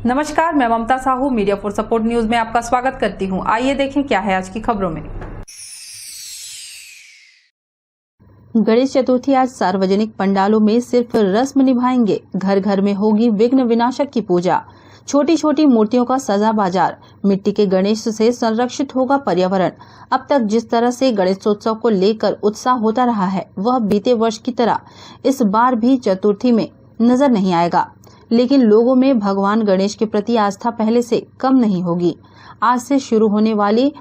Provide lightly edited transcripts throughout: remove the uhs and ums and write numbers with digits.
नमस्कार, मैं Mamta Sahu media for support news में आपका स्वागत करती हूं। आइए देखें क्या है आज की खबरों में। गणेश चतुर्थी आज सार्वजनिक पंडालों में सिर्फ रस्म निभाएंगे। घर घर में होगी विघ्न विनाशक की पूजा। छोटी छोटी मूर्तियों का सजा बाजार। मिट्टी के गणेश से संरक्षित होगा पर्यावरण। अब तक जिस तरह से गणेशोत्सव को लेकर उत्साह होता रहा है, वह बीते वर्ष की तरह इस बार भी चतुर्थी में नजर नहीं आएगा। लेकिन लोगों में भगवान गणेश के प्रति आस्था पहले से कम नहीं होगी। आज से शुरू होने वाली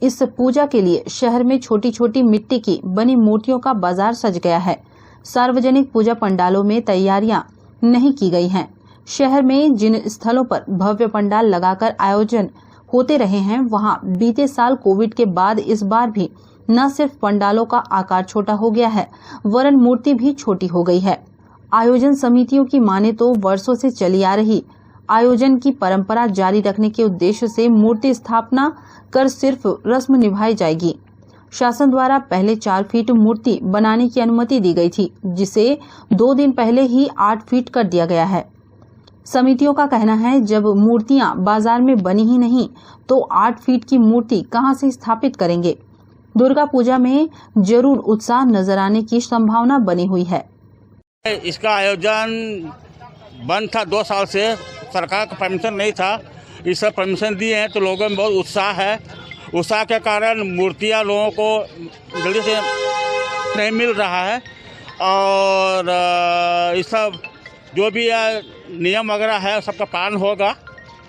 इस पूजा के लिए शहर में छोटी छोटी मिट्टी की बनी मूर्तियों का बाजार सज गया है। सार्वजनिक पूजा पंडालों में तैयारियां नहीं की गई हैं। शहर में जिन स्थलों पर भव्य पंडाल लगाकर आयोजन होते रहे हैं, वहां बीते साल कोविड के बाद इस बार भी न सिर्फ पंडालों का आकार छोटा हो गया है, वरन मूर्ति भी छोटी हो गई है। आयोजन समितियों की माने तो वर्षों से चली आ रही आयोजन की परंपरा जारी रखने के उद्देश्य से मूर्ति स्थापना कर सिर्फ रस्म निभाई जाएगी। शासन द्वारा पहले 4 फीट मूर्ति बनाने की अनुमति दी गई थी, जिसे 2 दिन पहले ही 8 फीट कर दिया गया है। समितियों का कहना है, जब मूर्तियां बाजार में बनी ही नहीं तो 8 फीट की मूर्ति कहां से स्थापित करेंगे। दुर्गा पूजा में जरूर उत्साह नजर आने की संभावना बनी हुई है। इसका आयोजन बंद था 2 साल से, सरकार का परमिशन नहीं था। इस पर परमिशन दिए हैं तो लोगों में बहुत उत्साह है। उत्साह के कारण मूर्तियां लोगों को जल्दी से नहीं मिल रहा है और इस सब जो भी नियम वगैरह है सबका पालन होगा।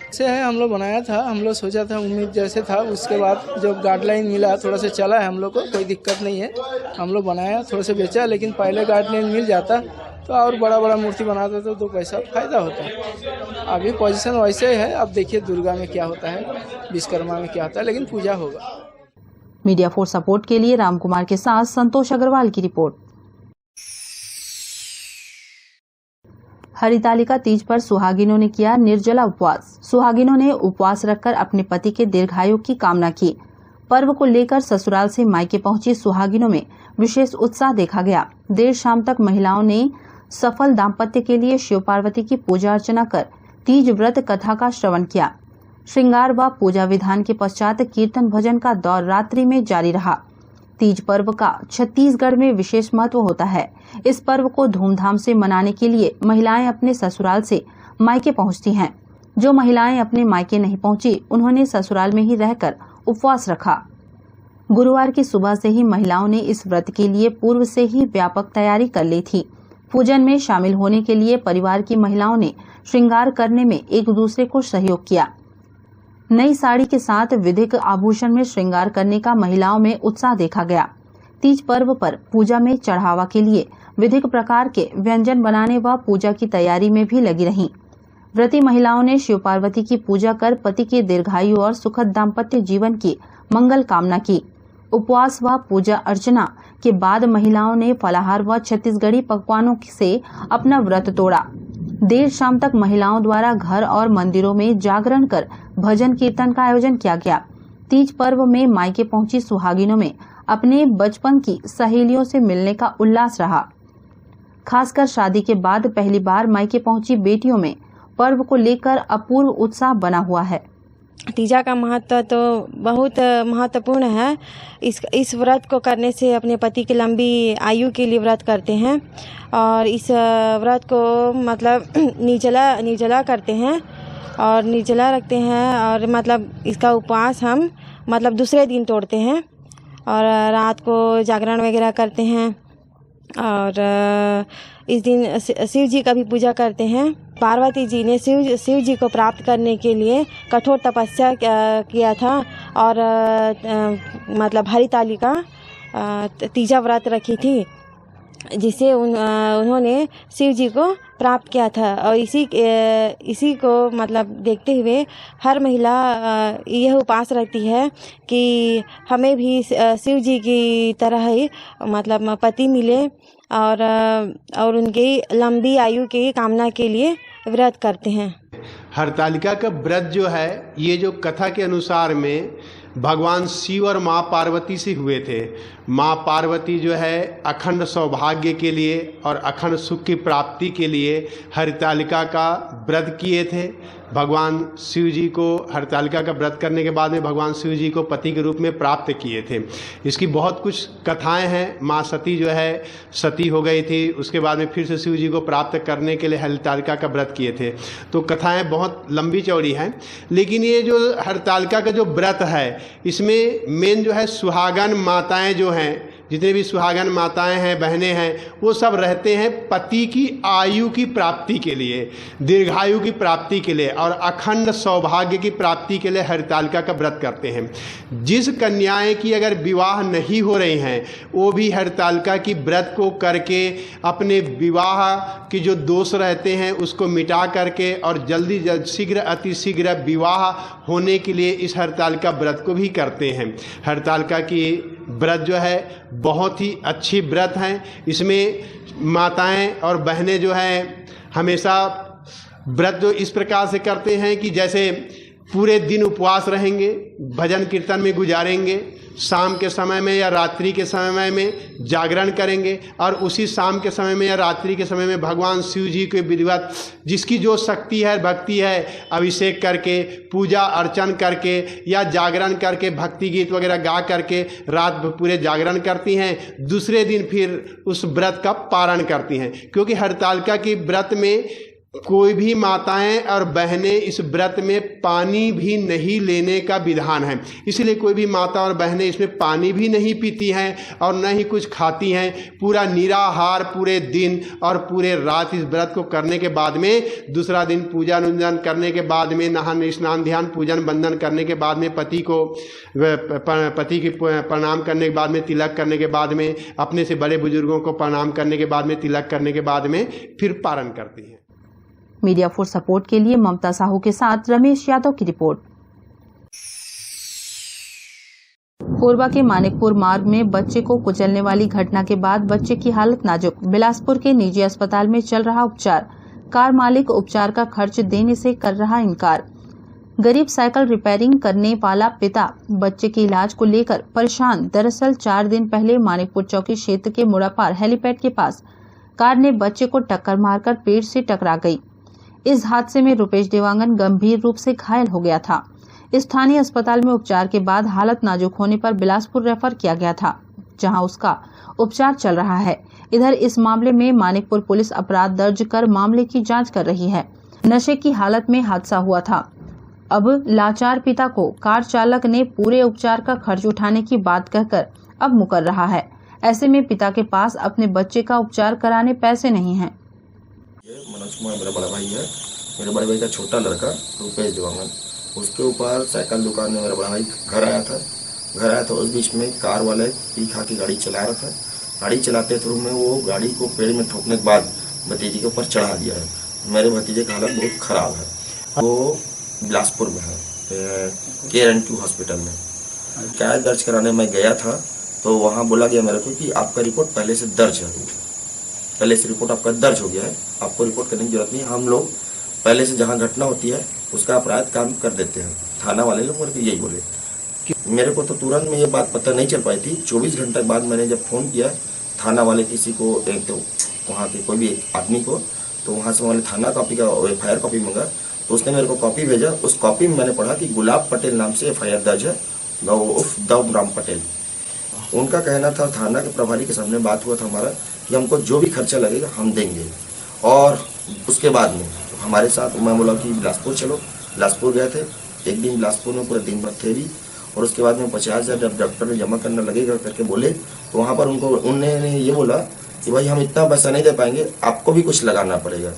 से है हम लोग बनाया था, हम लोग सोचा था उम्मीद जैसे था, उसके बाद जब गाइडलाइन मिला थोड़ा सा चला है, हम लोग को कोई दिक्कत नहीं है। हम लोग बनाया, थोड़ा सा बेचा, लेकिन पहले गाइडलाइन मिल जाता तो और बड़ा बड़ा मूर्ति बनाता तो 2 पैसा फायदा होता। अभी पोजीशन वैसे है। अब देखिए दुर्गा में क्या होता है, विश्वकर्मा में क्या होता है, लेकिन पूजा होगा। मीडिया फॉर सपोर्ट के लिए रामकुमार के साथ संतोष अग्रवाल की रिपोर्ट। हरितालिका तीज पर सुहागिनों ने किया निर्जला उपवास। सुहागिनों ने उपवास रखकर अपने पति के दीर्घायु की कामना की। पर्व को लेकर ससुराल से मायके पहुंची सुहागिनों में विशेष उत्साह देखा गया। देर शाम तक महिलाओं ने सफल दाम्पत्य के लिए शिव पार्वती की पूजा अर्चना कर तीज व्रत कथा का श्रवण किया। श्रृंगार व पूजा विधान के पश्चात कीर्तन भजन का दौर रात्रि में जारी रहा। तीज पर्व का छत्तीसगढ़ में विशेष महत्व होता है। इस पर्व को धूमधाम से मनाने के लिए महिलाएं अपने ससुराल से मायके पहुंचती हैं। जो महिलाएं अपने मायके नहीं पहुंची, उन्होंने ससुराल में ही रहकर उपवास रखा। गुरुवार की सुबह से ही महिलाओं ने इस व्रत के लिए पूर्व से ही व्यापक तैयारी कर ली थी। पूजन में शामिल होने के लिए परिवार की महिलाओं ने श्रृंगार करने में एक दूसरे को सहयोग किया। नई साड़ी के साथ विधिक आभूषण में श्रृंगार करने का महिलाओं में उत्साह देखा गया। तीज पर्व पर पूजा में चढ़ावा के लिए विधिक प्रकार के व्यंजन बनाने व पूजा की तैयारी में भी लगी रहीं। व्रती महिलाओं ने शिव पार्वती की पूजा कर पति के दीर्घायु और सुखद दाम्पत्य जीवन की मंगल कामना की। उपवास व पूजा अर्चना के बाद महिलाओं ने फलाहार व छत्तीसगढ़ी पकवानों से अपना व्रत तोड़ा। देर शाम तक महिलाओं द्वारा घर और मंदिरों में जागरण कर भजन कीर्तन का आयोजन किया गया। तीज पर्व में मायके पहुंची सुहागिनों में अपने बचपन की सहेलियों से मिलने का उल्लास रहा। खासकर शादी के बाद पहली बार मायके पहुंची बेटियों में पर्व को लेकर अपूर्व उत्साह बना हुआ है। तीजा का महत्व तो बहुत महत्वपूर्ण है। इस व्रत को करने से अपने पति की लंबी आयु के लिए व्रत करते हैं और इस व्रत को मतलब निर्जला करते हैं और निर्जला रखते हैं और मतलब इसका उपवास हम मतलब दूसरे दिन तोड़ते हैं और रात को जागरण वगैरह करते हैं और इस दिन शिव जी का भी पूजा करते हैं। पार्वती जी ने शिव जी को प्राप्त करने के लिए कठोर तपस्या किया था और मतलब हरितालिका तीजा व्रत रखी थी, जिसे उन्होंने शिव जी को प्राप्त किया था। और इसी को मतलब देखते हुए हर महिला यह उपास रखती है कि हमें भी शिव जी की तरह ही मतलब पति मिले और उनकी लंबी आयु की कामना के लिए व्रत करते हैं। हरतालिका का व्रत जो है, ये जो कथा के अनुसार में भगवान शिव और माँ पार्वती से हुए थे। माँ पार्वती जो है अखंड सौभाग्य के लिए और अखंड सुख की प्राप्ति के लिए हरितालिका का व्रत किए थे, भगवान शिव जी को हरतालिका का व्रत करने के बाद में भगवान शिव जी को पति के रूप में प्राप्त किए थे। इसकी बहुत कुछ कथाएं हैं। माँ सती जो है सती हो गई थी, उसके बाद में फिर से शिव जी को प्राप्त करने के लिए हरतालिका का व्रत किए थे। तो कथाएं बहुत लंबी चौड़ी हैं, लेकिन ये जो हरतालिका का जो व्रत है इसमें मेन जो है सुहागन माताएं जो हैं, जितने भी सुहागन माताएं हैं, बहनें हैं, वो सब रहते हैं पति की आयु की प्राप्ति के लिए, दीर्घायु की प्राप्ति के लिए और अखंड सौभाग्य की प्राप्ति के लिए हरतालिका का व्रत करते हैं। जिस कन्याएं की अगर विवाह नहीं हो रही हैं वो भी हरतालिका की व्रत को करके अपने विवाह के जो दोष रहते हैं उसको मिटा करके और जल्दी शीघ्र अतिशीघ्र विवाह होने के लिए इस हरतालिका व्रत को भी करते हैं। हरतालिका की व्रत जो है बहुत ही अच्छी व्रत हैं। इसमें माताएं और बहनें जो हैं हमेशा व्रत जो इस प्रकार से करते हैं कि जैसे पूरे दिन उपवास रहेंगे, भजन कीर्तन में गुजारेंगे, शाम के समय में या रात्रि के समय में जागरण करेंगे और उसी शाम के समय में या रात्रि के समय में भगवान शिव जी के विधिवत जिसकी जो शक्ति है, भक्ति है, अभिषेक करके, पूजा अर्चन करके या जागरण करके, भक्ति गीत वगैरह गा करके रात पूरे जागरण करती हैं। दूसरे दिन फिर उस व्रत का पारण करती हैं, क्योंकि हरतालिका की व्रत में कोई भी माताएं और बहनें इस व्रत में पानी भी नहीं लेने का विधान है। इसलिए कोई भी माता और बहनें इसमें पानी भी नहीं पीती हैं और न ही कुछ खाती हैं। पूरा निराहार पूरे दिन और पूरे रात इस व्रत को करने के बाद में दूसरा दिन पूजा वंदन करने के बाद में नहान स्नान ध्यान पूजन वंदन करने के बाद में पति की प्रणाम करने के बाद में तिलक करने के बाद में अपने से बड़े बुजुर्गों को प्रणाम करने के बाद में तिलक करने के बाद में फिर पारण करती हैं। मीडिया फॉर सपोर्ट के लिए ममता साहू के साथ रमेश यादव की रिपोर्ट। कोरबा के मानिकपुर मार्ग में बच्चे को कुचलने वाली घटना के बाद बच्चे की हालत नाजुक। बिलासपुर के निजी अस्पताल में चल रहा उपचार। कार मालिक उपचार का खर्च देने से कर रहा इनकार। गरीब साइकिल रिपेयरिंग करने वाला पिता बच्चे के इलाज को लेकर परेशान। दरअसल 4 दिन पहले मानिकपुर चौकी क्षेत्र के मुड़ापार हेलीपैड के पास कार ने बच्चे को टक्कर मारकर पेड़ से टकरा गई। इस हादसे में रुपेश देवांगन गंभीर रूप से घायल हो गया था। स्थानीय अस्पताल में उपचार के बाद हालत नाजुक होने पर बिलासपुर रेफर किया गया था, जहां उसका उपचार चल रहा है। इधर इस मामले में मानिकपुर पुलिस अपराध दर्ज कर मामले की जांच कर रही है। नशे की हालत में हादसा हुआ था। अब लाचार पिता को कार चालक ने पूरे उपचार का खर्च उठाने की बात कहकर अब मुकर रहा है। ऐसे में पिता के पास अपने बच्चे का उपचार कराने पैसे नहीं हैं। मनोज कुमार मेरा बड़ा भाई है। मेरे बड़े भाई का छोटा लड़का रुपेश देवांगन, उसके ऊपर साइकिल दुकान में मेरा बड़ा भाई घर आया था। उस बीच में कार वाले पी खा की गाड़ी चला रहा था। गाड़ी चलाते थ्रू में वो गाड़ी को पेड़ में ठोकने के बाद भतीजे के ऊपर चढ़ा दिया है। मेरे भतीजे की हालत बहुत खराब है। वो बिलासपुर में है, KRN2 हॉस्पिटल में। शिकायत दर्ज कराने मैं गया था तो वहाँ बोला गया मेरे को कि आपका रिपोर्ट पहले से दर्ज है, पहले से रिपोर्ट आपका दर्ज हो गया है, आपको रिपोर्ट करने की जरूरत नहीं। हम लोग पहले से जहाँ घटना होती है उसका अपराध काम कर देते हैं। थाना वाले लोग मेरे को यही बोले। मेरे को तो तुरंत में ये बात पता नहीं चल पाई थी। 24 घंटे बाद मैंने जब फ़ोन किया थाना वाले किसी को, एक तो वहाँ के कोई भी एक आदमी को, तो वहाँ से मैंने थाना कॉपी का FIR कॉपी मंगा, तो उसने मेरे को कॉपी भेजा। उस कॉपी में मैंने पढ़ा कि गुलाब पटेल नाम से FIR दर्ज है, दव राम पटेल। उनका कहना था, थाना के प्रभारी के सामने बात हुआ था हमारा कि हमको जो भी खर्चा लगेगा हम देंगे। और उसके बाद में हमारे साथ मैं बोला कि बिलासपुर चलो। बिलासपुर गए थे, एक दिन बिलासपुर में पूरे दिन भर थे भी। और उसके बाद में 50,000 जब डॉक्टर ने जमा करना लगेगा करके बोले, तो वहाँ पर उन्होंने ये बोला कि भाई हम इतना पैसा नहीं दे पाएंगे, आपको भी कुछ लगाना पड़ेगा,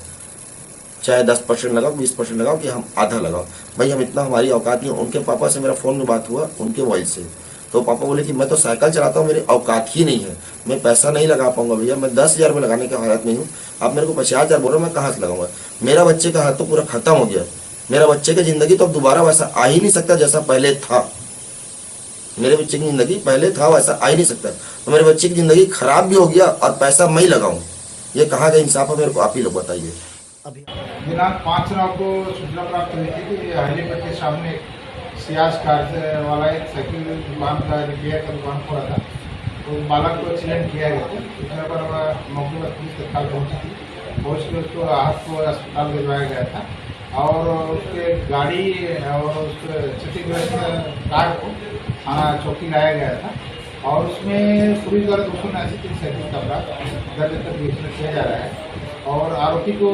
चाहे 10% लगाओ, 20% लगाओ, कि हम आधा लगाओ। भाई हम इतना, हमारी औकात नहीं। उनके पापा से मेरा फ़ोन में बात हुआ, उनके वॉइस से, तो पापा बोले कि मैं तो साइकिल चलाता हूँ, मेरी औकात ही नहीं है, मैं पैसा नहीं लगा पाऊंगा भैया, मैं 10,000 में लगाने की हालत नहीं हूँ। आप मेरे को 50,000 बोल रहे हो, मैं कहाँ से लगाऊंगा? मेरा बच्चे का हाथ तो पूरा खत्म हो गया। मेरा बच्चे की ज़िंदगी तो अब दोबारा वैसा आ ही नहीं सकता जैसा पहले था। मेरे बच्चे की ज़िंदगी पहले था वैसा आ ही नहीं सकता। तो मेरे बच्चे की ज़िंदगी खराब भी हो गया और पैसा मैं ही लगाऊँ, ये कहाँ का इंसाफ है? मेरे को आप ही लोग बताइए। दिनांक 5 को सूचना प्राप्त हुई थी कि हेलीपैड के सामने सियाज कार वाला एक साइकिल दुकान का रिपेयर का दुकान खोला था, तो बालक को एक्सीडेंट किया गया था। सूचना पर मौके पर पुलिस तत्काल पहुंची थी। पहुँच के उसको आहत को अस्पताल भिजवाया गया था। और उसके गाड़ी और उस क्षतिग्रस्त कार को थाना चौकी लाया गया था और उसमें पुलिस द्वारा 279 का अपराध दर्ज कर विवेचना किया जा रहा है और आरोपी को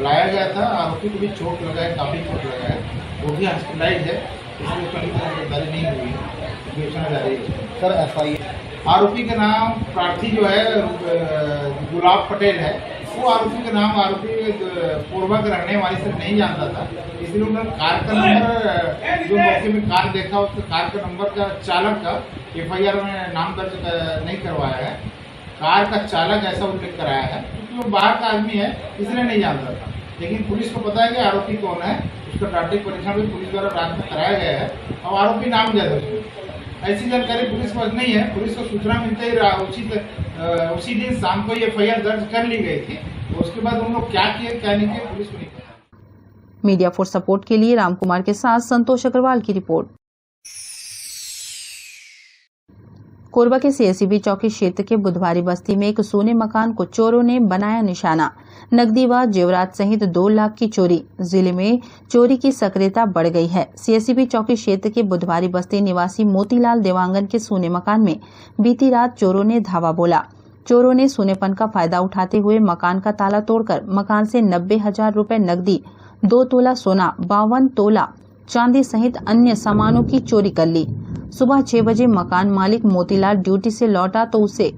लाया गया था। आरोपी को भी चोट लगा है, काफ़ी चोट लगा है, वो भी हॉस्पिटलाइज है, इसलिए उसका गिरफ्तारी नहीं हुई है, विवेचना जारी है। सर FIR आरोपी का नाम प्रार्थी जो है गुलाब पटेल है, वो आरोपी का नाम आरोपी कोरबा के रहने वाले से नहीं जानता था, इसलिए उन्होंने कार का नंबर जो मौके में कार देखा उसके कार का नंबर का चालक का FIR में नाम दर्ज नहीं करवाया है। कार का चालक ऐसा उल्लेख कराया है क्योंकि वो बाहर का आदमी है इसलिए नहीं जानता था, लेकिन पुलिस को पता है कि आरोपी कौन है, उसका प्राथमिक परीक्षण भी पुलिस द्वारा रात में कराया गया है और आरोपी नाम दिया था उसमें। ऐसी जानकारी पुलिस को नहीं है, पुलिस को सूचना मिलते ही उसी दिन शाम को ये FIR दर्ज कर ली गई थी। उसके बाद उन लोग क्या किए क्या नहीं किए पुलिस को नहीं पता। मीडिया फॉर सपोर्ट के लिए रामकुमार के साथ संतोष अग्रवाल की रिपोर्ट। कोरबा के CSEB चौकी क्षेत्र के बुधवारी बस्ती में एक सोने मकान को चोरों ने बनाया निशाना। नकदी व जेवरात सहित 2 लाख की चोरी। जिले में चोरी की सक्रियता बढ़ गई है। CSEB चौकी क्षेत्र के बुधवारी बस्ती निवासी मोतीलाल देवांगन के सोने मकान में बीती रात चोरों ने धावा बोला। चोरों ने सोनेपन का फायदा उठाते हुए मकान का ताला तोड़कर मकान से 90,000 रुपए नकदी, 2 तोला सोना, 52 तोला चांदी सहित अन्य सामानों की चोरी कर ली। सुबह 6 बजे मकान मालिक मोतीलाल ड्यूटी से लौटा तो उसे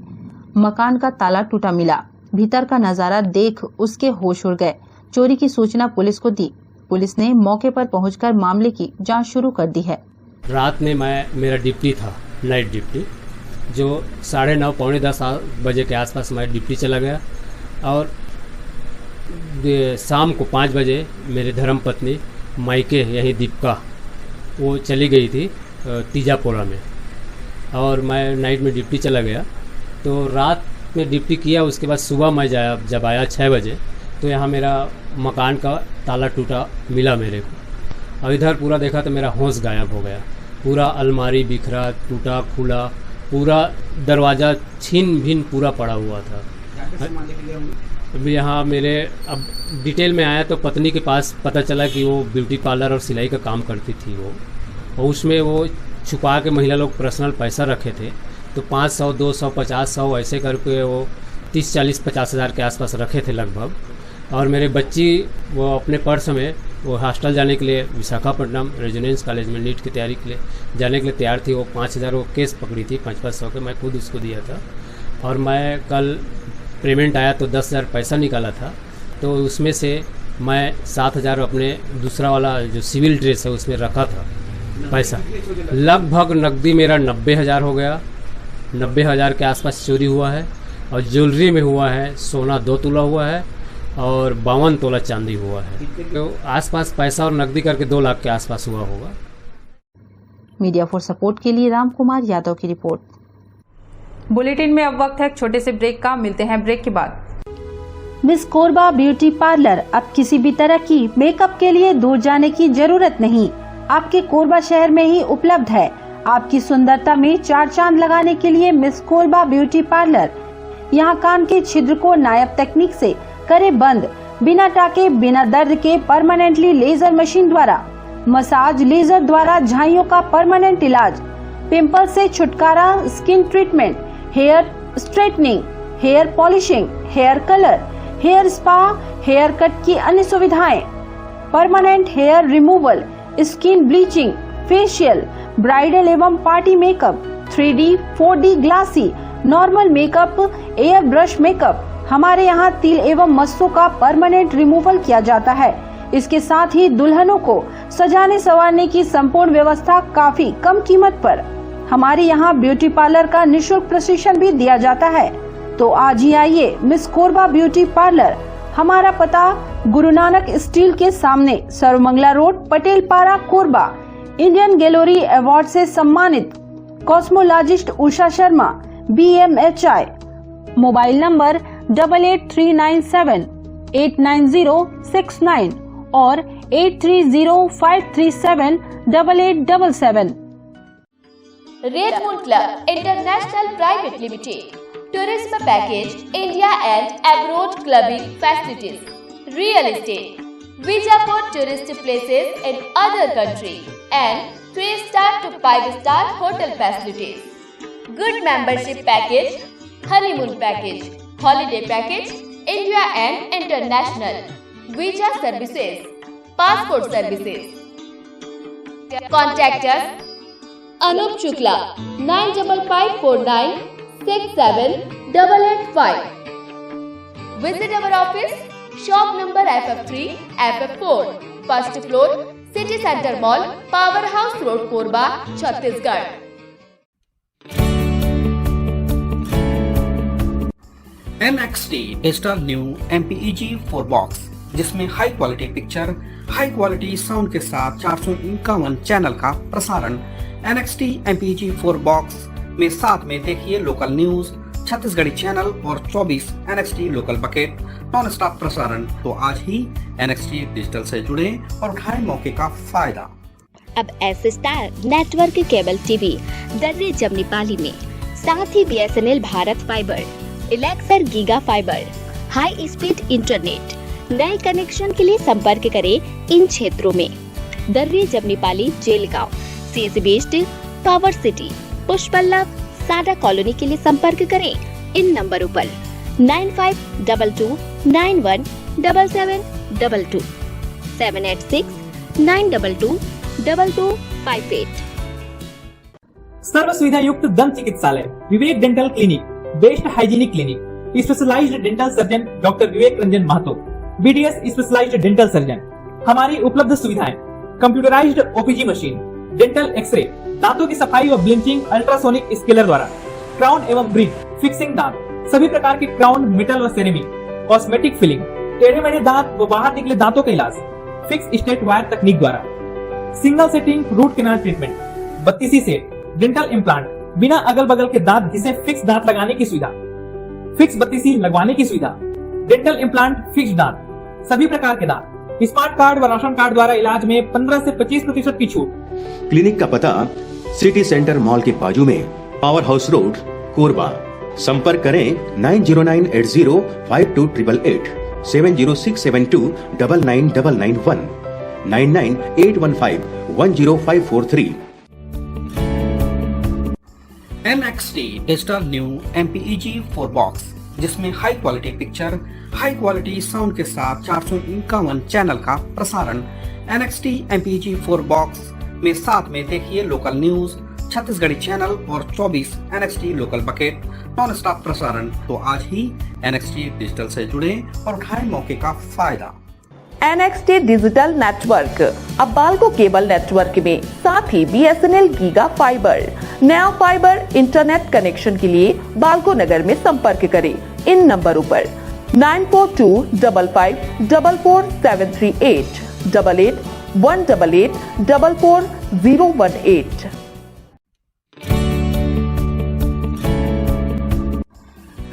मकान का ताला टूटा मिला। भीतर का नजारा देख उसके होश उड़ गए। चोरी की सूचना पुलिस को दी। पुलिस ने मौके पर पहुंचकर मामले की जांच शुरू कर दी है। रात में मेरा ड्यूटी था, नाइट ड्यूटी, जो 9:30 पौने 10 बजे के आसपास मैं ड्यूटी चला गया और शाम को 5 बजे मेरे धर्म पत्नी मायके यहीं दीपिका वो चली गई थी तीजापोरा में और मैं नाइट में ड्यूटी चला गया। तो रात में ड्यूटी किया, उसके बाद सुबह मैं जब आया 6 बजे तो यहाँ मेरा मकान का ताला टूटा मिला मेरे को और इधर पूरा देखा तो मेरा होश गायब हो गया। पूरा अलमारी बिखरा, टूटा खुला, पूरा दरवाज़ा छीन भिन पूरा पड़ा हुआ था। अब यहाँ मेरे अब डिटेल में आया तो पत्नी के पास पता चला कि वो ब्यूटी पार्लर और सिलाई का काम करती थी वो, और उसमें वो छुपा के महिला लोग पर्सनल पैसा रखे थे, तो 500, 200, 50, 100 ऐसे करके वो 30, 40, 50 हज़ार के आसपास रखे थे लगभग। और मेरे बच्ची वो अपने पर्स में वो हॉस्टल जाने के लिए विशाखापट्टनम रेजिडेंस कॉलेज में नीट की तैयारी के लिए जाने के लिए तैयार थी। वो 5,000 वो केस पकड़ी थी, 500 के, मैं खुद उसको दिया था। और मैं कल पेमेंट आया तो 10,000 पैसा निकाला था, तो उसमें से मैं 7,000 अपने दूसरा वाला जो सिविल ड्रेस है उसमें रखा था पैसा। लगभग नकदी मेरा 90,000 हो गया, 90,000 के आसपास चोरी हुआ है। और ज्वेलरी में हुआ है, सोना 2 तोला हुआ है और 52 तोला चांदी हुआ है। तो आसपास पैसा और नकदी करके 2 लाख के आसपास हुआ होगा। मीडिया फॉर सपोर्ट के लिए रामकुमार यादव की रिपोर्ट। बुलेटिन में अब वक्त है एक छोटे से ब्रेक का, मिलते हैं ब्रेक के बाद। मिस कोरबा ब्यूटी पार्लर अब किसी भी तरह की मेकअप के लिए दूर जाने की जरूरत नहीं, आपके कोरबा शहर में ही उपलब्ध है। आपकी सुंदरता में 4 चांद लगाने के लिए मिस कोरबा ब्यूटी पार्लर। यहाँ कान के छिद्र को नायाब तकनीक से करे बंद, बिना टाके बिना दर्द के परमानेंटली लेजर मशीन द्वारा, मसाज लेजर द्वारा झाइयों का परमानेंट इलाज, पिंपल से छुटकारा, skin treatment, hair straightening, hair polishing, hair colour, hair spa, hair cut की अन्य सुविधाएं, permanent hair removal, skin bleaching, facial, bridal एवं party makeup, 3D, 4D glassy, normal makeup, air brush makeup. हमारे यहाँ तिल एवं मस्सों का परमानेंट रिमूवल किया जाता है। इसके साथ ही दुल्हनों को सजाने संवारने की संपूर्ण व्यवस्था काफी कम कीमत पर। हमारे यहाँ ब्यूटी पार्लर का निःशुल्क प्रशिक्षण भी दिया जाता है। तो आज ही आइए मिस कोरबा ब्यूटी पार्लर। हमारा पता गुरु नानक स्टील के सामने, सर्वमंगला रोड, पटेल पारा, कोरबा। इंडियन गैलरी अवार्ड से सम्मानित cosmologist Usha Sharma, BMHI। Mobile number 8839789069 और 8305378877। Red moon club international private limited, tourism package, India and abroad clubbing facilities, real estate, visa for tourist places in other country, and 3-star to 5-star hotel facilities. Good membership package, honeymoon package, holiday package, India and international, visa services, passport services. Contact us Anup Shukla 9554967885. Visit our office, shop number FF3, FF4, first floor, City Center Mall, Powerhouse Road, Korba, Chhattisgarh. NXT digital new MPEG 4 box, जिसमें high quality picture, high quality sound के साथ 451 channel का प्रसारण। NXT MPEG 4 box में साथ में देखिए local news, Chhattisgarhi channel और 24 NXT local bucket non stop प्रसारण। तो आज ही NXT डिजिटल से जुड़े और उठाएं मौके का फायदा। अब S star network cable TV Darri Jamnipali में, साथ ही BSNL भारत फाइबर, इलेक्सर giga fibre, high speed internet. नए कनेक्शन के लिए संपर्क करें इन क्षेत्रों में: Darri Jamnipali, Jelgaon, CSB east, power city, Pushpallav, SADA colony के लिए संपर्क करें इन नंबरों पर 9522917722, 786-922-2258। सर्व सुविधा युक्त दंत चिकित्सालय Vivek dental clinic, best hygienic clinic, specialised dental surgeon doctor Vivek Ranjan Mahto, BDS specialised dental surgeon. हमारी उपलब्ध सुविधाएं: computerised OPG machine, dental x-ray, दांतों की सफाई व ब्लीचिंग अल्ट्रासोनिक स्केलर द्वारा, क्राउन एवं ब्रिज, फिक्सिंग दांत, सभी प्रकार के क्राउन, मेटल व सेरेमिक, कॉस्मेटिक फिलिंग, टेढ़े मेढ़े दांत व बाहर निकले दांतों का इलाज फिक्स स्टेट वायर तकनीक द्वारा, single sitting root canal treatment, 32 set, dental implant, बिना अगल बगल के दांत घिसे फिक्स दांत लगाने की सुविधा, फिक्स 32 लगवाने की सुविधा, डेंटल इम्प्लांट, फिक्स दांत, सभी प्रकार के दांत, स्मार्ट कार्ड व राशन कार्ड द्वारा इलाज में 15 से 25% की छूट। क्लिनिक का पता सिटी सेंटर मॉल के बाजू में, पावर हाउस रोड, कोरबा। संपर्क करें 9098052888, 70672999991, 9981510543। NXT digital new MPEG 4 box, जिसमें high quality picture, high quality sound के साथ 451 चैनल का प्रसारण। NXT MPEG 4 बॉक्स में साथ में देखिए लोकल न्यूज, छत्तीसगढ़ी चैनल और 24 NXT local bucket non stop प्रसारण। तो आज ही NXT डिजिटल से जुड़े और उठाएं मौके का फायदा। NXT डिजिटल नेटवर्क अब बाल्को केबल नेटवर्क में, साथ ही BSNL गीगा फाइबर। नया फाइबर इंटरनेट कनेक्शन के लिए बाल्को नगर में संपर्क करें इन नंबरों पर 9425544738, 8818844018।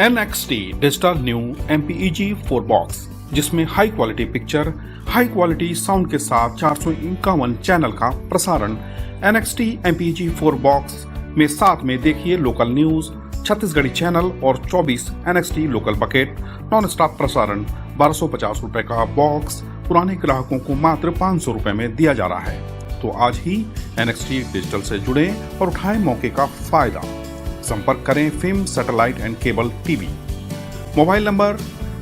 NXT digital new MPEG 4 box, जिसमें high quality picture, high quality sound के साथ 451 चैनल का प्रसारण। NXT MPEG 4 बॉक्स में साथ में देखिए लोकल न्यूज, छत्तीसगढ़ी चैनल और 24 NXT local bucket non stop प्रसारण। 1250 रुपए का बॉक्स पुराने ग्राहकों को मात्र 500 रुपए में दिया जा रहा है। तो आज ही NXT डिजिटल से जुड़े और उठाएं मौके का फायदा। संपर्क करें film satellite and cable TV. Mobile number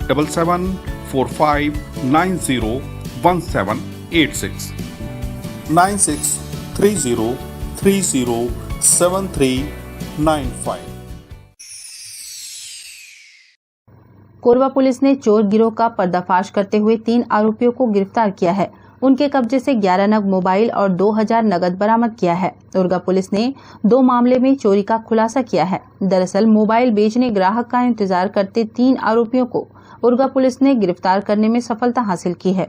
7745901786, 9630307395। Korba police ने चोर गिरोह का पर्दाफाश करते हुए 3 आरोपियों को गिरफ्तार किया है। उनके कब्जे से 11 नग मोबाइल और 2000 नगद बरामद किया है। उर्गा पुलिस ने 2 मामले में चोरी का खुलासा किया है। दरअसल मोबाइल बेचने ग्राहक का इंतजार करते 3 आरोपियों को उर्गा पुलिस ने गिरफ्तार करने में सफलता हासिल की है।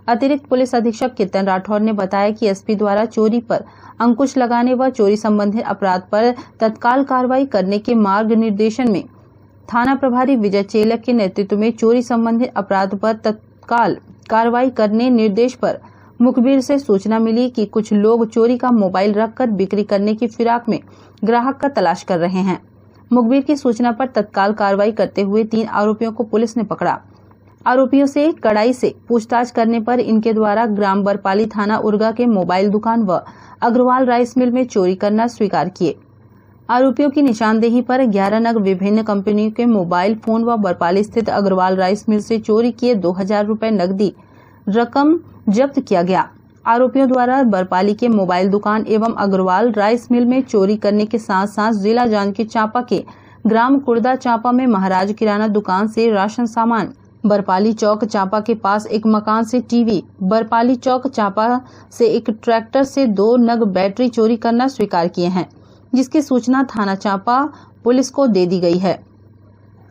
अतिरिक्त पुलिस अधीक्षक कीर्तन राठौर ने बताया कि एसपी द्वारा चोरी पर अंकुश लगाने व चोरी संबंधित अपराध पर तत्काल कार्रवाई करने के मार्ग निर्देशन में थाना प्रभारी विजय चेलक के नेतृत्व में चोरी संबंधित अपराध पर तत्काल कार्रवाई करने निर्देश पर मुखबिर से सूचना मिली कि कुछ लोग चोरी का मोबाइल रखकर बिक्री करने की फिराक में ग्राहक का तलाश कर रहे हैं। मुखबिर की सूचना पर तत्काल कार्रवाई करते हुए 3 आरोपियों को पुलिस ने पकड़ा। आरोपियों से कड़ाई से पूछताछ करने पर इनके द्वारा ग्राम बरपाली थाना उर्गा के मोबाइल दुकान व अग्रवाल राइस मिल में चोरी करना स्वीकार किए। आरोपियों की निशानदेही पर 11 नग विभिन्न कंपनियों के मोबाइल फोन व बरपाली स्थित अग्रवाल राइस मिल से चोरी किए 2000 रुपए नकदी रकम जब्त किया गया। आरोपियों द्वारा बरपाली के मोबाइल दुकान एवं अग्रवाल राइस मिल में चोरी करने के साथ साथ जिला जांजगीर चांपा के ग्राम कुर्दा चांपा में महाराज किराना दुकान से राशन सामान, बरपाली चौक चांपा के पास एक मकान से टीवी, बरपाली चौक चांपा से एक ट्रैक्टर से 2 नग बैटरी चोरी करना स्वीकार किए हैं, जिसकी सूचना थाना चांपा पुलिस को दे दी गई है।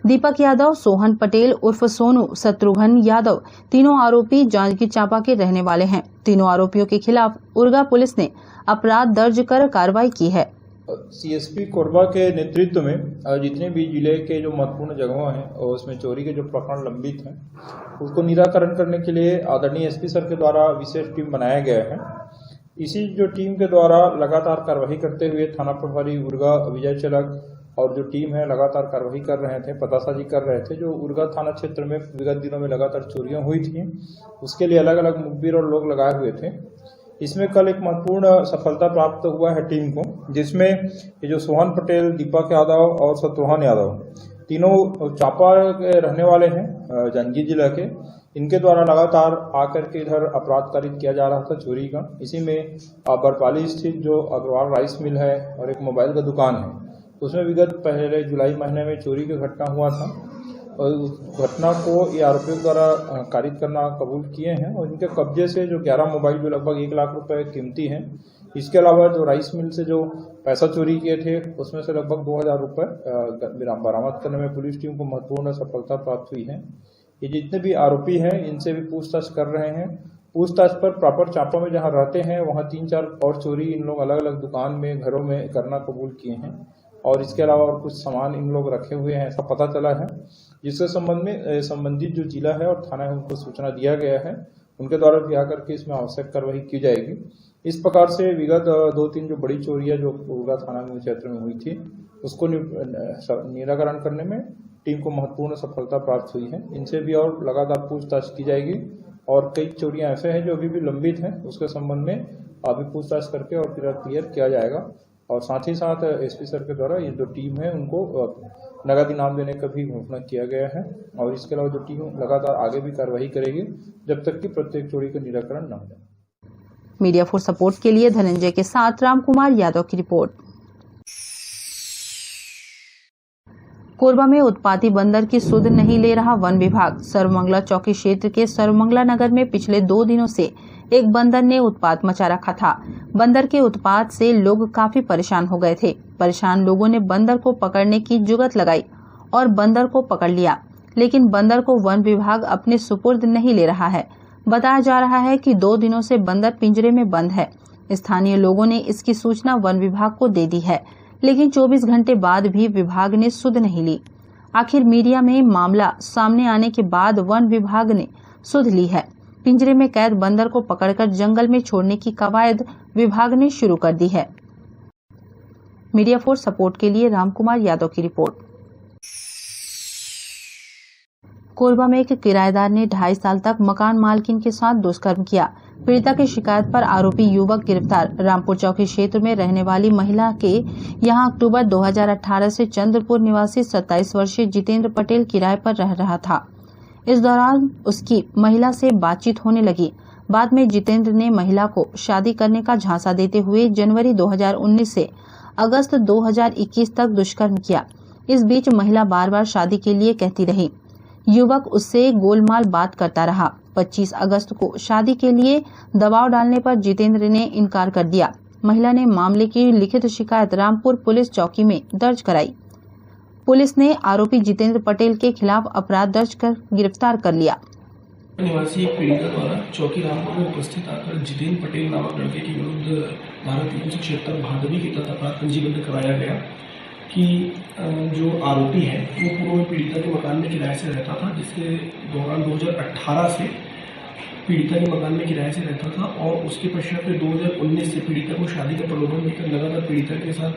दीपक यादव, सोहन पटेल उर्फ सोनू, शत्रुघ्न यादव तीनों आरोपी जांजगीर चांपा के रहने वाले हैं। तीनों आरोपियों के खिलाफ उर्गा पुलिस ने अपराध दर्ज कर कार्रवाई की है। सीएसपी कोरबा के नेतृत्व में जितने भी जिले के जो महत्वपूर्ण जगहों हैं और उसमें चोरी के जो प्रकरण लंबित हैं उसको निराकरण करने के लिए आदरणीय एसपी सर के द्वारा विशेष टीम बनाया गया है। इसी जो टीम के द्वारा लगातार कार्रवाई करते हुए थाना प्रभारी उर्गा विजय चलक और जो टीम है लगातार कार्रवाई कर रहे थे, पतासाजी कर रहे थे। जो उर्गा थाना क्षेत्र में विगत दिनों में लगातार चोरियां हुई थी, उसके लिए अलग अलग मुखबिर और लोग लगाए हुए थे। इसमें कल एक महत्वपूर्ण सफलता प्राप्त हुआ है टीम को, जिसमें ये जो सोहन पटेल, दीपक यादव और शत्रुघ्न यादव तीनों चांपा के रहने वाले हैं, जांजगीर जिला के। इनके द्वारा लगातार आकर के इधर अपराध कारित किया जा रहा था चोरी का। इसी में बरपाली स्थित जो अग्रवाल राइस मिल है और एक मोबाइल का दुकान है, उसमें विगत पहले जुलाई महीने में चोरी की घटना हुआ था और उस घटना को ये आरोपियों द्वारा कारित करना कबूल किए हैं और इनके कब्जे से जो 11 मोबाइल जो लगभग 1 लाख रुपए कीमती हैं, इसके अलावा जो राइस मिल से जो पैसा चोरी किए थे उसमें से लगभग 2000 रुपए बरामद करने में पुलिस टीम को महत्वपूर्ण सफलता प्राप्त हुई है। ये जितने भी आरोपी हैं इनसे भी पूछताछ कर रहे हैं। पूछताछ पर प्रॉपर चांपा में जहाँ रहते हैं वहाँ 3-4 और चोरी इन लोग अलग अलग दुकान में, घरों में करना कबूल किए हैं और इसके अलावा और कुछ सामान इन लोग रखे हुए हैं, ऐसा पता चला है। जिसके संबंध में संबंधित जो जिला है और थाना है उनको सूचना दिया गया है, उनके द्वारा भी आकर के इसमें आवश्यक कार्रवाई की जाएगी। इस प्रकार से विगत 2-3 जो बड़ी चोरियां जो उर्गा थाना में क्षेत्र में हुई थी उसको निराकरण करने में टीम को महत्वपूर्ण सफलता प्राप्त हुई है। इनसे भी और लगातार पूछताछ की जाएगी और कई चोरियां ऐसे हैं जो अभी भी लंबित हैं, उसके संबंध में अभी पूछताछ करके और क्लियर किया जाएगा। और साथ ही साथ एसपी सर के द्वारा ये जो टीम है उनको नगद इनाम देने का भी घोषणा किया गया है और इसके अलावा जो टीम लगातार आगे भी कार्रवाई करेगी जब तक कि प्रत्येक चोरी का निराकरण न हो जाए। मीडिया फॉर सपोर्ट के लिए धनंजय के साथ रामकुमार यादव की रिपोर्ट। कोरबा में उत्पाती बंदर की सुध नहीं ले रहा वन विभाग। सर्वमंगला चौकी क्षेत्र के सर्वमंगला नगर में पिछले 2 दिनों से एक बंदर ने उत्पात मचा रखा था। बंदर के उत्पात से लोग काफी परेशान हो गए थे। परेशान लोगों ने बंदर को पकड़ने की जुगत लगाई और बंदर को पकड़ लिया, लेकिन बंदर को वन विभाग अपने सुपुर्द नहीं ले रहा है। बताया जा रहा है कि 2 दिनों से बंदर पिंजरे में बंद है। स्थानीय लोगों ने इसकी सूचना वन विभाग को दे दी है, लेकिन 24 घंटे बाद भी विभाग ने सुध नहीं ली। आखिर मीडिया में मामला सामने आने के बाद वन विभाग ने सुध ली है। पिंजरे में कैद बंदर को पकड़कर जंगल में छोड़ने की कवायद विभाग ने शुरू कर दी है। मीडिया फॉर सपोर्ट के लिए रामकुमार यादव की रिपोर्ट। कोरबा में एक किराएदार ने 2.5 साल तक मकान मालकिन के साथ दुष्कर्म किया। पीड़िता की शिकायत पर आरोपी युवक गिरफ्तार। रामपुर चौकी क्षेत्र में रहने वाली महिला के यहां अक्टूबर 2018 से चंद्रपुर निवासी 27 वर्षीय जितेंद्र पटेल किराए पर रह रहा था। इस दौरान उसकी महिला से बातचीत होने लगी। बाद में जितेंद्र ने महिला को शादी करने का झांसा देते हुए जनवरी 2019 से अगस्त 2021 तक दुष्कर्म किया। इस बीच महिला बार बार शादी के लिए कहती रही। युवक उससे गोलमाल बात करता रहा। 25 अगस्त को शादी के लिए दबाव डालने पर जितेंद्र ने इनकार कर दिया। महिला ने मामले की लिखित शिकायत रामपुर पुलिस चौकी में दर्ज कराई। पुलिस ने आरोपी जितेंद्र पटेल के खिलाफ अपराध दर्ज कर गिरफ्तार कर लिया। निवासी पीड़िता द्वारा चौकी रामपुर में उपस्थित आकर जितेंद्र पटेल नामक लड़के के विरुद्ध धारा 376 भादवी के तहत अपराध पंजीबद्ध कराया गया कि जो आरोपी है वो पूर्व में पीड़िता के मकान में किराए से रहता था, जिसके दौरान 2018 से पीड़िता के मकान में किराए से रहता था और उसके पश्चात फिर 2019 से पीड़िता को शादी का प्रलोभन देकर लगातार पीड़िता के साथ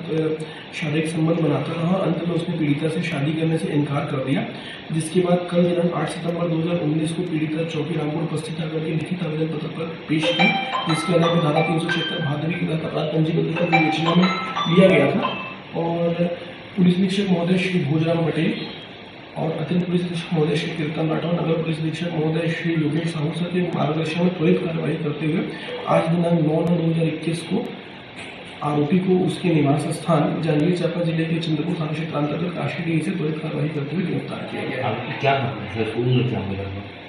शारीरिक संबंध बनाता रहा। अंत में उसने पीड़िता से शादी करने से इनकार कर दिया, जिसके बाद कल दिनांक 8 सितंबर 2019 को पीड़िता चौकी रामपुर उपस्थित आकर के लिखित आवेदन पत्र पर पेश की, जिसके अलावा धारा 376 भादवी के तहत अपराध पंजीबद्ध कर विवेचना में लिया गया था। और पुलिस अधीक्षक महोदय श्री भोजराम पटेल और अतिरिक्त पुलिस अधीक्षक महोदय श्री कीर्तन राठौर, नगर पुलिस अधीक्षक महोदय श्री योगेश साहू सर के मार्गदर्शन में त्वरित कार्रवाई करते हुए आज दिनांक 9/9/2021 को आरोपी को उसके निवास स्थान जांजगीर चांपा जिले के चंद्रपुर थाना क्षेत्र अंतर्गत काशीडीह से त्वरित कार्रवाई करते हुए गिरफ्तार किया गया। क्या नाम है?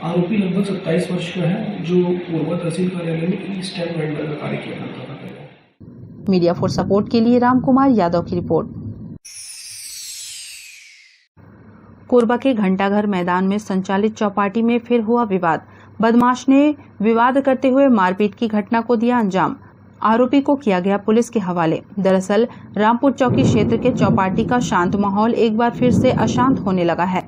आरोपी लगभग 27 वर्ष का है, जो कोरबा तहसील कार्यालय में स्टैंड वेंडर का कार्य किया करता था। मीडिया फॉर सपोर्ट के लिए रामकुमार यादव की रिपोर्ट। कोरबा के घंटाघर मैदान में संचालित चौपाटी में फिर हुआ विवाद। बदमाश ने विवाद करते हुए मारपीट की घटना को दिया अंजाम। आरोपी को किया गया पुलिस के हवाले। दरअसल रामपुर चौकी क्षेत्र के चौपाटी का शांत माहौल एक बार फिर से अशांत होने लगा है।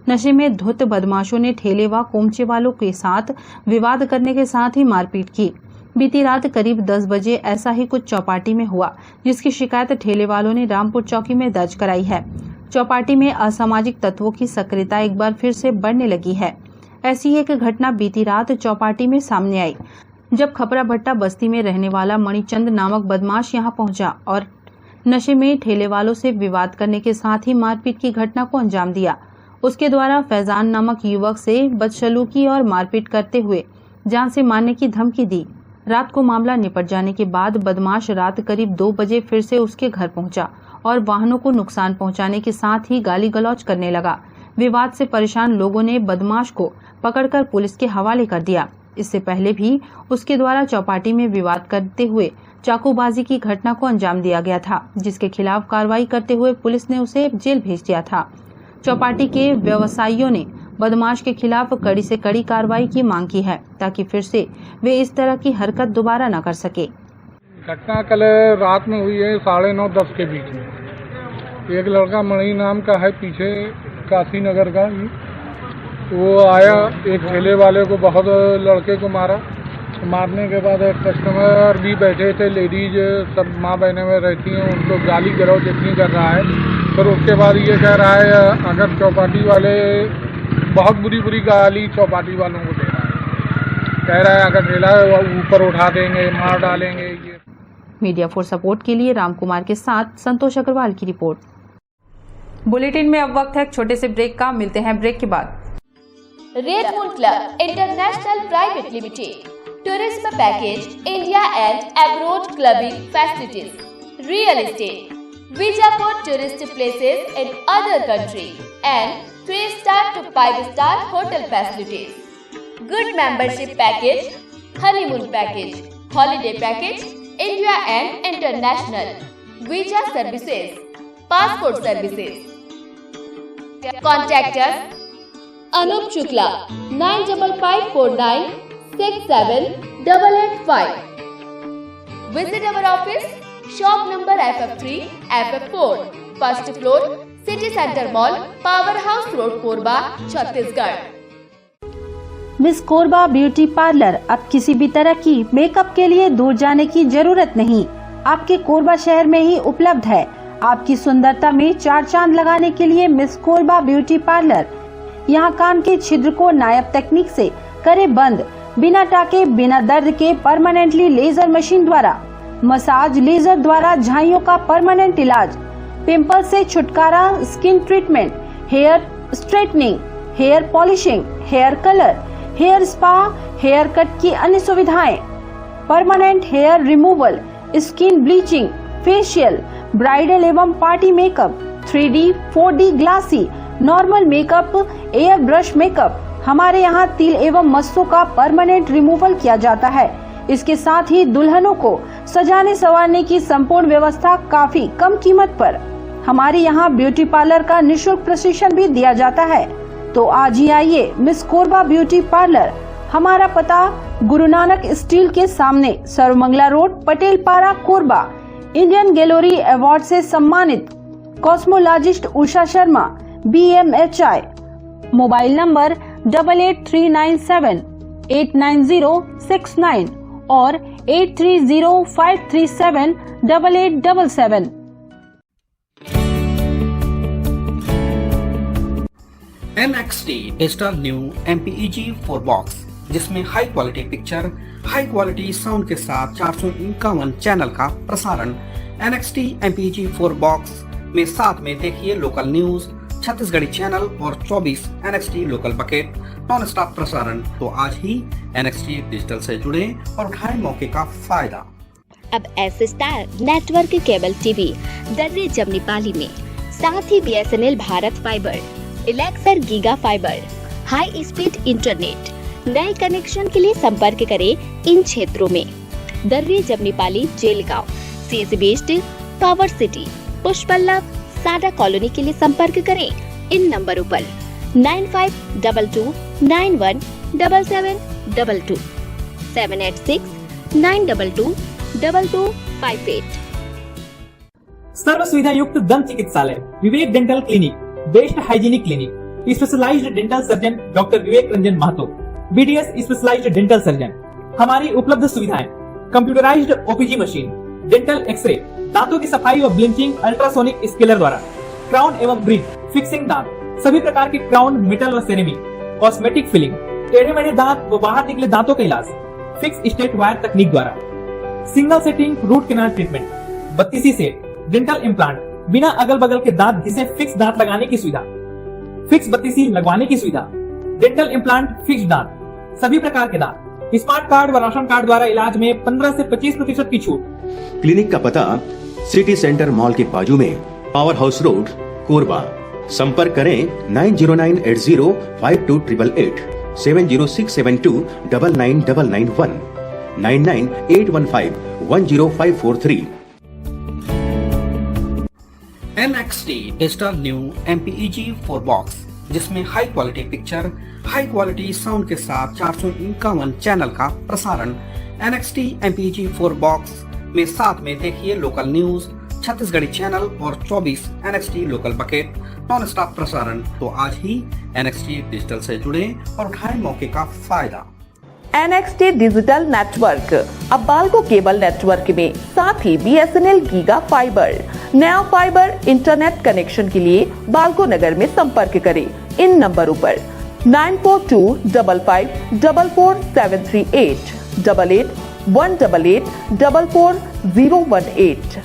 नशे में धुत बदमाशों ने ठेले व कोमचे वालों के साथ विवाद करने के साथ ही मारपीट की। बीती रात करीब 10 बजे ऐसा ही कुछ चौपाटी में हुआ, जिसकी शिकायत ठेले वालों ने रामपुर चौकी में दर्ज कराई है। चौपाटी में असामाजिक तत्वों की सक्रियता एक बार फिर से बढ़ने लगी है। ऐसी एक घटना बीती रात चौपाटी में सामने आई, जब खपरा भट्टा बस्ती में रहने वाला मणिचंद नामक बदमाश यहां पहुंचा और नशे में ठेले वालों से विवाद करने के साथ ही मारपीट की घटना को अंजाम दिया। उसके द्वारा फैजान नामक युवक से बदसलूकी और मारपीट करते हुए जान से मारने की धमकी दी। रात को मामला निपट जाने के बाद बदमाश रात करीब 2 बजे फिर से उसके घर पहुंचा और वाहनों को नुकसान पहुंचाने के साथ ही गाली गलौज करने लगा। विवाद से परेशान लोगों ने बदमाश को पकड़कर पुलिस के हवाले कर दिया। इससे पहले भी उसके द्वारा चौपाटी में विवाद करते हुए चाकूबाजी की घटना को अंजाम दिया गया था, जिसके खिलाफ कार्रवाई करते हुए पुलिस ने उसे जेल भेज दिया था। चौपाटी के व्यवसायियों ने बदमाश के खिलाफ कड़ी से कड़ी कार्रवाई की मांग की है, ताकि फिर से वे इस तरह की हरकत दोबारा न कर सके। घटना कल रात में हुई है 9:30-10 के बीच में। एक लड़का मणि नाम का है, पीछे काशी नगर का, वो आया, एक ठेले वाले को बहुत लड़के को मारा। मारने के बाद एक कस्टमर भी बैठे थे, लेडीज सब माँ बहनें में रहती हैं, उनको गाली गलौज इतनी कर रहा है। फिर उसके बाद ये कह रहा है अगर चौपाटी वाले बहुत बुरी गाली चौपाटी वालों को दे रहा है, कह रहा है अगर ठेला ऊपर उठा देंगे, मार डालेंगे। ये मीडिया फॉर सपोर्ट के लिए रामकुमार के साथ संतोष अग्रवाल की रिपोर्ट। बुलेटिन में अब वक्त है एक छोटे से ब्रेक का, मिलते हैं ब्रेक के बाद। Red moon club international private limited, tourism package, India and abroad clubbing facilities, real estate, visa for tourist places in other country and 3-star to 5-star hotel facilities, good membership package, honeymoon package, holiday package, India and international, visa services, passport services. Contact us Anup Shukla 95549 67885. Visit our office, shop number FF3, FF4, first floor, city centre mall, power house road, Korba, Chhattisgarh. Miss Korba beauty parlour अब किसी भी तरह की makeup के लिए दूर जाने की जरूरत नहीं, आपके कोरबा शहर में ही उपलब्ध है। आपकी सुंदरता में 4 चांद लगाने के लिए मिस कोरबा ब्यूटी पार्लर। यहाँ कान के छिद्र को नायाब तकनीक से करे बंद, बिना टाके बिना दर्द के परमानेंटली लेजर मशीन द्वारा, मसाज लेजर द्वारा झाइयों का परमानेंट इलाज, पिंपल से छुटकारा, skin treatment, hair straightening, hair polishing, hair colour, hair spa, hair cut की अन्य सुविधाएं, permanent hair removal, skin bleaching, facial, bridal एवं party makeup, 3D, 4D glassy, normal makeup, air brush makeup. हमारे यहाँ तिल एवं मस्सों का परमानेंट रिमूवल किया जाता है। इसके साथ ही दुल्हनों को सजाने संवारने की संपूर्ण व्यवस्था काफी कम कीमत पर। हमारे यहाँ ब्यूटी पार्लर का निःशुल्क प्रशिक्षण भी दिया जाता है। तो आज ही आइए मिस कोरबा ब्यूटी पार्लर। हमारा पता गुरु नानक स्टील के सामने, सर्वमंगला रोड, पटेल पारा, कोरबा। इंडियन गैलरी अवार्ड से सम्मानित cosmologist Usha Sharma, BMHI। Mobile number 883974 89069 और 8305378877। NXT digital new MPEG 4 box, जिसमें high quality picture, high quality sound के साथ 451 चैनल का प्रसारण। NXT MPEG 4 बॉक्स में साथ में देखिए लोकल न्यूज, छत्तीसगढ़ी चैनल और 24 NXT local bucket non stop प्रसारण। तो आज ही NXT डिजिटल से जुड़े और उठाएं मौके का फायदा। अब S star network cable TV Darri Jamnipali में, साथ ही BSNL भारत फाइबर, इलेक्सर giga fibre, high speed internet. नए कनेक्शन के लिए संपर्क करें इन क्षेत्रों में: Darri Jamnipali, Jelgaon, CSE based, power city, Pushpallav, SADA colony के लिए संपर्क करें इन नंबरों पर 9522917722, 786-922-2258। सर्व सुविधा युक्त दंत चिकित्सालय Vivek dental clinic, best hygienic clinic, specialised dental surgeon doctor Vivek Ranjan Mahto, BDS specialised dental surgeon. हमारी उपलब्ध सुविधाएं: computerised OPG machine, dental x-ray, दांतों की सफाई व ब्लीचिंग अल्ट्रासोनिक स्केलर द्वारा, क्राउन एवं ब्रिज, फिक्सिंग दांत, सभी प्रकार के क्राउन, मेटल व सेरेमिक, कॉस्मेटिक फिलिंग, टेढ़े मेढ़े दांत व बाहर निकले दांतों का इलाज फिक्स स्टेट वायर तकनीक द्वारा, single sitting root canal treatment, 32 set, dental implant, बिना अगल बगल के दांत घिसे फिक्स दांत लगाने की सुविधा, फिक्स 32 लगवाने की सुविधा, डेंटल इम्प्लांट, फिक्स दांत, सभी प्रकार के दांत, स्मार्ट कार्ड व राशन कार्ड द्वारा इलाज में 15 से 25% की छूट। क्लिनिक का पता सिटी सेंटर मॉल के बाजू में, पावर हाउस रोड, कोरबा। संपर्क करें 9098052888, 7067299991, 9981510543। NXT digital new MPEG 4 box, जिसमें high quality picture, high quality sound के साथ 451 चैनल का प्रसारण। NXT MPEG 4 बॉक्स में साथ में देखिए लोकल न्यूज, छत्तीसगढ़ी चैनल और 24 NXT local bucket non stop प्रसारण। तो आज ही NXT डिजिटल से जुड़े और उठाएं मौके का फायदा। NXT डिजिटल नेटवर्क अब बाल्को केबल नेटवर्क में, साथ ही BSNL गीगा फाइबर। नया फाइबर इंटरनेट कनेक्शन के लिए बाल्को नगर में संपर्क करें इन नंबरों पर 9425544738, 881888444018।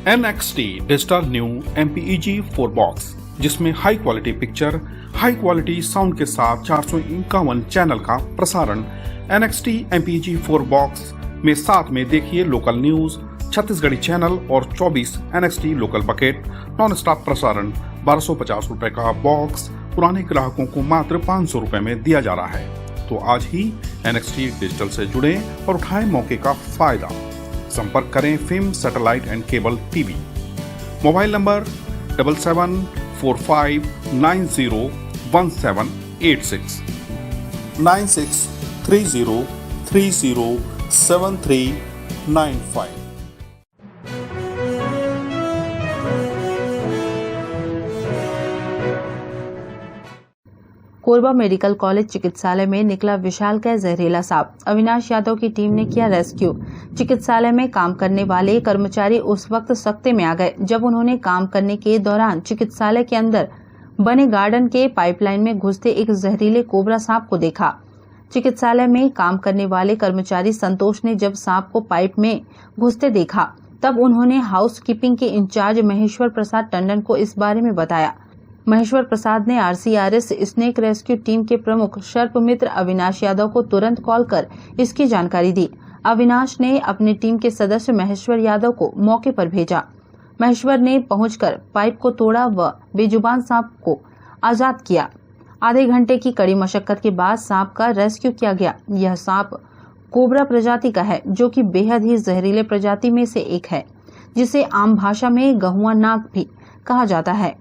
NXT digital new MPEG 4 box, जिसमें high quality picture, high quality sound के साथ 451 चैनल का प्रसारण। NXT MPEG 4 बॉक्स में साथ में देखिए लोकल न्यूज, छत्तीसगढ़ी चैनल और 24 NXT local bucket non stop प्रसारण। 1250 रुपए का बॉक्स पुराने ग्राहकों को मात्र 500 रुपए में दिया जा रहा है। तो आज ही NXT डिजिटल से जुड़े और उठाएं मौके का फायदा। संपर्क करें film satellite and cable TV. Mobile number 7745901786, 9630307395। Korba medical college चिकित्सालय में निकला विशालकाय जहरीला सांप। अविनाश यादव की टीम ने किया रेस्क्यू। चिकित्सालय में काम करने वाले कर्मचारी उस वक्त सख्ते में आ गए जब उन्होंने काम करने के दौरान चिकित्सालय के अंदर बने गार्डन के पाइपलाइन में घुसते एक जहरीले कोबरा सांप को देखा। चिकित्सालय में काम करने वाले कर्मचारी संतोष ने जब सांप को पाइप में घुसते देखा तब उन्होंने हाउस कीपिंग के इंचार्ज महेश्वर प्रसाद टंडन को इस बारे में बताया। महेश्वर प्रसाद ने RCRS स्नेक रेस्क्यू टीम के प्रमुख सर्प मित्र अविनाश यादव को तुरंत कॉल कर इसकी जानकारी दी। अविनाश ने अपनी टीम के सदस्य महेश्वर यादव को मौके पर भेजा। महेश्वर ने पहुंचकर पाइप को तोड़ा व बेजुबान सांप को आजाद किया। आधे घंटे की कड़ी मशक्कत के बाद सांप का रेस्क्यू किया गया। यह सांप कोबरा प्रजाति का है, जो कि बेहद ही जहरीले प्रजाति में से एक है, जिसे आम भाषा में गहुआ नाग भी कहा जाता है,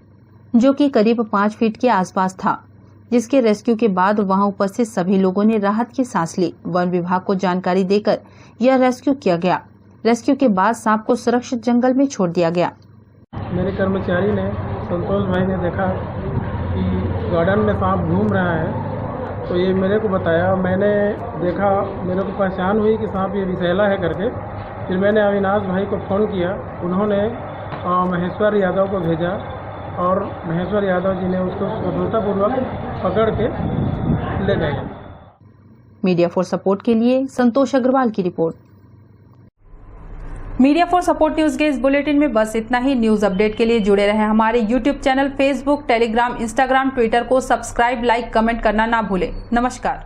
जो कि करीब 5 फीट के आसपास था। जिसके रेस्क्यू के बाद वहां उपस्थित सभी लोगों ने राहत की सांस ली। वन विभाग को जानकारी देकर यह रेस्क्यू किया गया। रेस्क्यू के बाद सांप को सुरक्षित जंगल में छोड़ दिया गया। मेरे कर्मचारी ने, संतोष भाई ने देखा कि गार्डन में सांप घूम रहा है। तो ये मेरे को बताया, मैंने देखा, मेरे को पहचान हुई कि सांप ये विषैला है करके। फिर मैंने अविनाश भाई को फ़ोन किया, उन्होंने महेश्वर यादव को भेजा और महेश्वर यादव जी ने उसको सफलतापूर्वक पकड़ के ले गए। मीडिया फॉर सपोर्ट के लिए संतोष अग्रवाल की report. Media for support news के इस बुलेटिन में बस इतना ही। न्यूज अपडेट के लिए जुड़े रहें हमारे YouTube channel, Facebook, Telegram, Instagram, Twitter को सब्सक्राइब, लाइक, कमेंट करना ना भूलें। नमस्कार।